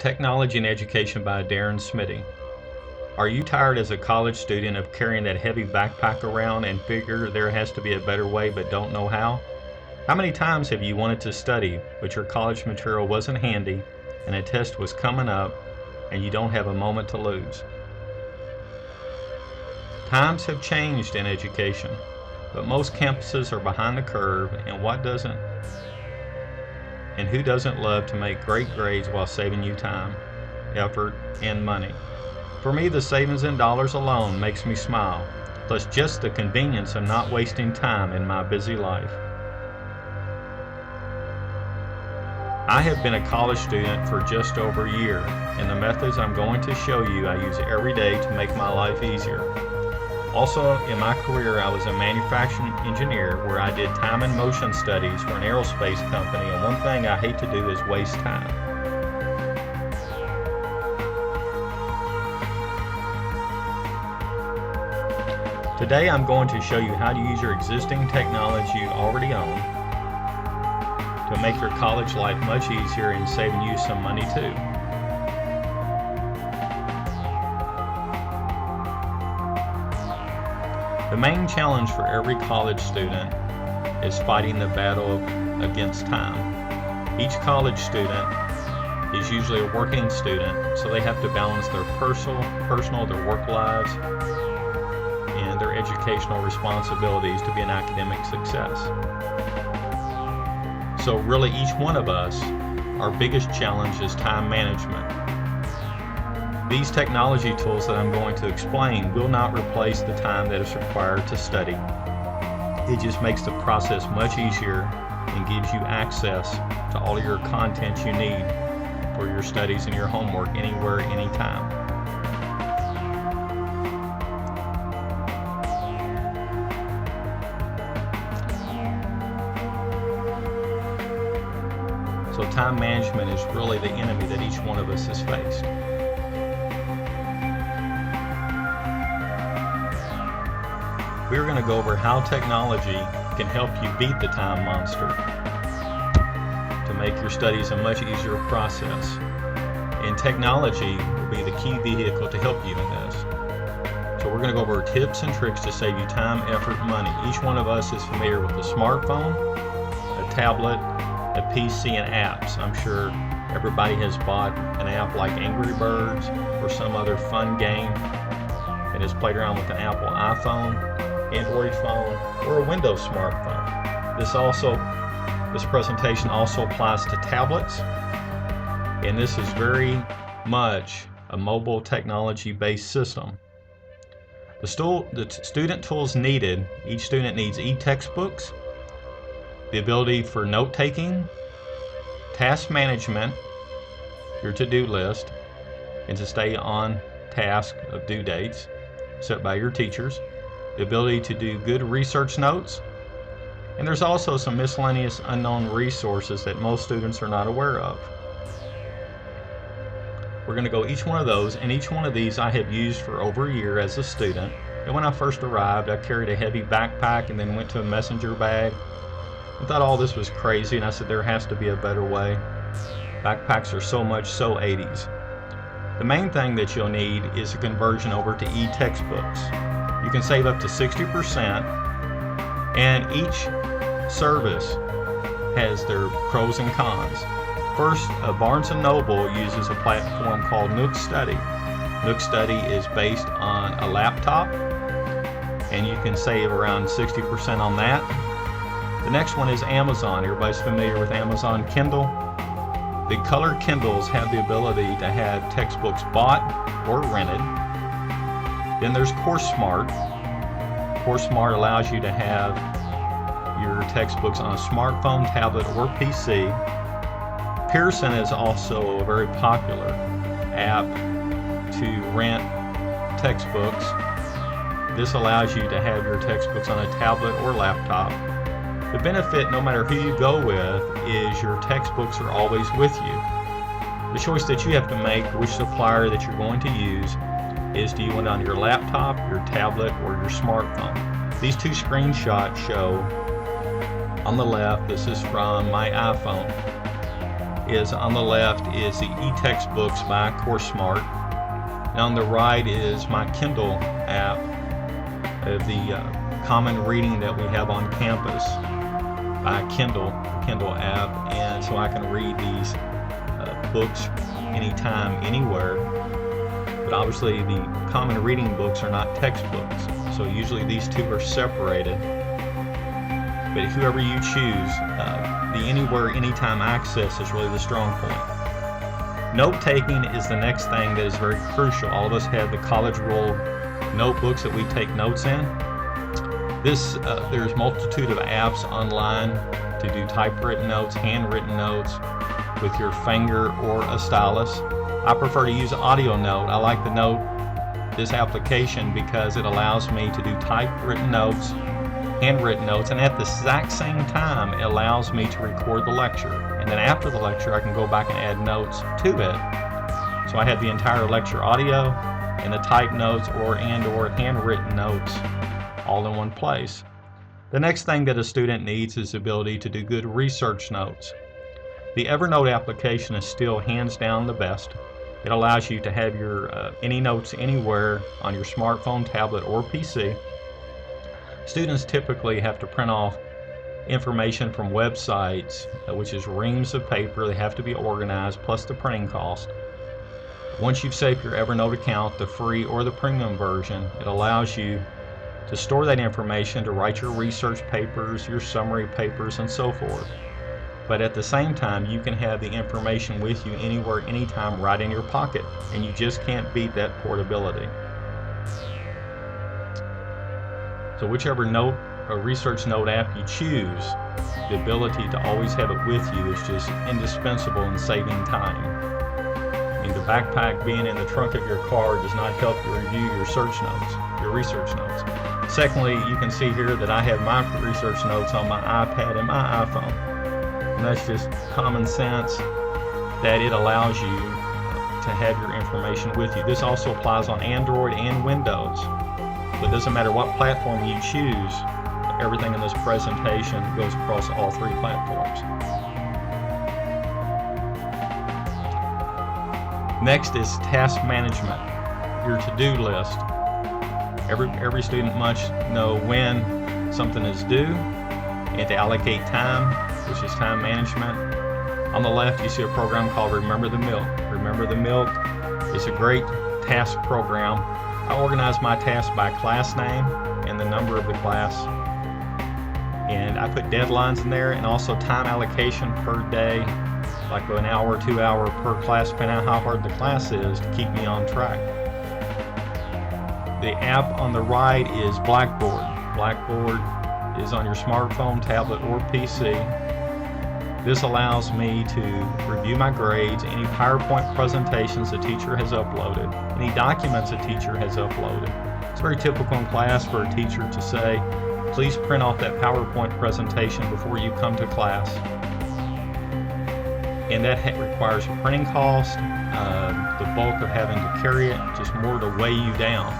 Technology and Education by Darren Smitty. Are you tired as a college student of carrying that heavy backpack around and figure there has to be a better way but don't know how? How many times have you wanted to study but your college material wasn't handy and a test was coming up and you don't have a moment to lose? Times have changed in education, but most campuses are behind the curve, and who doesn't love to make great grades while saving you time, effort, and money? For me, the savings in dollars alone makes me smile, plus just the convenience of not wasting time in my busy life. I have been a college student for just over a year, and the methods I'm going to show you I use every day to make my life easier. Also, in my career, I was a manufacturing engineer where I did time and motion studies for an aerospace company, and one thing I hate to do is waste time. Today, I'm going to show you how to use your existing technology you already own to make your college life much easier and saving you some money too. The main challenge for every college student is fighting the battle against time. Each college student is usually a working student, so they have to balance their personal, their work lives, and their educational responsibilities to be an academic success. So really each one of us, our biggest challenge is time management. These technology tools that I'm going to explain will not replace the time that is required to study. It just makes the process much easier and gives you access to all of your content you need for your studies and your homework anywhere, anytime. So time management is really the enemy that each one of us has faced. We're going to go over how technology can help you beat the time monster to make your studies a much easier process. And technology will be the key vehicle to help you in this. So we're going to go over tips and tricks to save you time, effort, and money. Each one of us is familiar with a smartphone, a tablet, a PC, and apps. I'm sure everybody has bought an app like Angry Birds or some other fun game and has played around with an Apple iPhone, Android phone, or a Windows smartphone. This presentation also applies to tablets, and this is very much a mobile technology-based system. The student tools needed: each student needs e-textbooks, the ability for note-taking, task management, your to-do list, and to stay on task of due dates set by your teachers, the ability to do good research notes, and there's also some miscellaneous unknown resources that most students are not aware of. We're going to go each one of those, and each one of these I have used for over a year as a student. And when I first arrived, I carried a heavy backpack and then went to a messenger bag. I thought all this was crazy, and I said there has to be a better way. Backpacks are so 80s. The main thing that you'll need is a conversion over to e-textbooks. You can save up to 60%, and each service has their pros and cons. First, Barnes & Noble uses a platform called Nook Study. Nook Study is based on a laptop, and you can save around 60% on that. The next one is Amazon. Everybody's familiar with Amazon Kindle. The color Kindles have the ability to have textbooks bought or rented. Then there's CourseSmart. CourseSmart allows you to have your textbooks on a smartphone, tablet, or PC. Pearson is also a very popular app to rent textbooks. This allows you to have your textbooks on a tablet or laptop. The benefit, no matter who you go with, is your textbooks are always with you. The choice that you have to make, which supplier that you're going to use, is do you want it on your laptop, your tablet, or your smartphone. These two screenshots show on the left, this is from my iPhone. is on the left is the e-textbooks by CourseSmart. And on the right is my Kindle app, the common reading that we have on campus by Kindle app, and so I can read these books anytime, anywhere. But obviously the common reading books are not textbooks, so usually these two are separated. But whoever you choose, the anywhere, anytime access is really the strong point. Note-taking is the next thing that is very crucial. All of us have the college roll notebooks that we take notes in. There's multitude of apps online to do typewritten notes, handwritten notes with your finger or a stylus. I prefer to use Audio Note. I like this application because it allows me to do typewritten notes, handwritten notes, and at the exact same time it allows me to record the lecture. And then after the lecture I can go back and add notes to it. So I have the entire lecture audio and the typed notes or handwritten notes all in one place. The next thing that a student needs is the ability to do good research notes. The Evernote application is still hands down the best. It allows you to have your any notes anywhere on your smartphone, tablet, or PC. Students typically have to print off information from websites, which is reams of paper. They have to be organized, plus the printing cost. Once you've saved your Evernote account, the free or the premium version, it allows you to store that information, to write your research papers, your summary papers, and so forth. But at the same time, you can have the information with you anywhere, anytime, right in your pocket, and you just can't beat that portability. So whichever note or research note app you choose, the ability to always have it with you is just indispensable in saving time. And the backpack being in the trunk of your car does not help you review your research notes. Secondly, you can see here that I have my research notes on my iPad and my iPhone. And that's just common sense that it allows you to have your information with you. This also applies on Android and Windows. But it doesn't matter what platform you choose, everything in this presentation goes across all three platforms. Next is task management, your to-do list. Every student must know when something is due and to allocate time, which is time management. On the left, you see a program called Remember the Milk. Remember the Milk is a great task program. I organize my tasks by class name and the number of the class. And I put deadlines in there and also time allocation per day, like an hour, 2 hour per class, depending on how hard the class is, to keep me on track. The app on the right is Blackboard. Blackboard is on your smartphone, tablet, or PC. This allows me to review my grades, any PowerPoint presentations the teacher has uploaded, any documents a teacher has uploaded. It's very typical in class for a teacher to say, please print off that PowerPoint presentation before you come to class. And that requires a printing cost, the bulk of having to carry it, just more to weigh you down.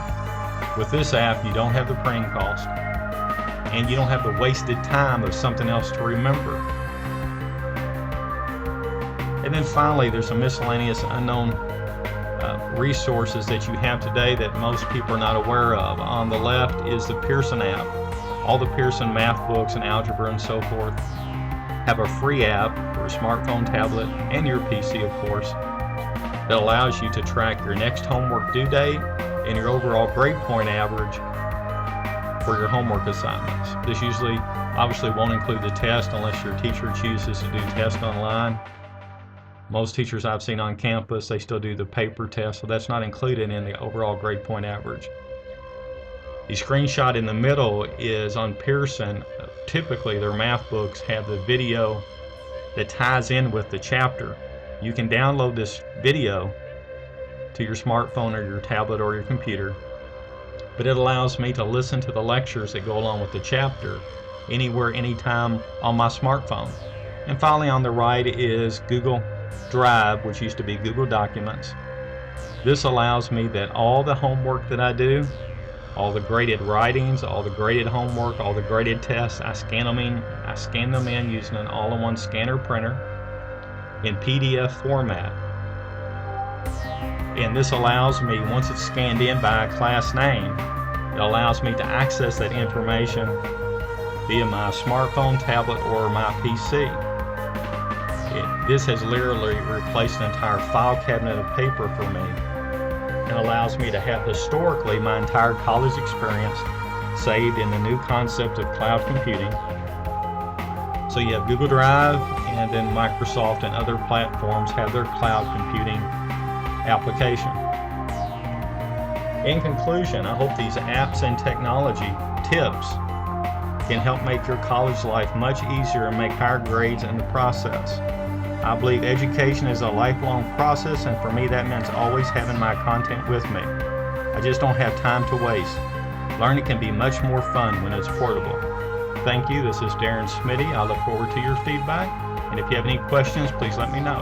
With this app, you don't have the printing cost, and you don't have the wasted time of something else to remember. And then finally, there's some miscellaneous unknown resources that you have today that most people are not aware of. On the left is the Pearson app. All the Pearson math books and algebra and so forth have a free app for a smartphone, tablet, and your PC, of course, that allows you to track your next homework due date and your overall grade point average for your homework assignments. This usually obviously won't include the test unless your teacher chooses to do tests online. Most teachers I've seen on campus, they still do the paper test, so that's not included in the overall grade point average. The screenshot in the middle is on Pearson. Typically their math books have the video that ties in with the chapter. You can download this video to your smartphone or your tablet or your computer, but it allows me to listen to the lectures that go along with the chapter anywhere, anytime on my smartphone. And finally on the right is Google Drive, which used to be Google Documents. This allows me that all the homework that I do, all the graded writings, all the graded homework, all the graded tests, I scan them in using an all-in-one scanner printer. in PDF format. And this allows me, once it's scanned in by a class name, it allows me to access that information via my smartphone, tablet, or my PC. This has literally replaced an entire file cabinet of paper for me and allows me to have historically my entire college experience saved in the new concept of cloud computing. So you have Google Drive, and then Microsoft and other platforms have their cloud computing application. In conclusion, I hope these apps and technology tips can help make your college life much easier and make higher grades in the process. I believe education is a lifelong process, and for me that means always having my content with me. I just don't have time to waste. Learning can be much more fun when it's portable. Thank you. This is Darren Smitty. I look forward to your feedback, and if you have any questions, please let me know.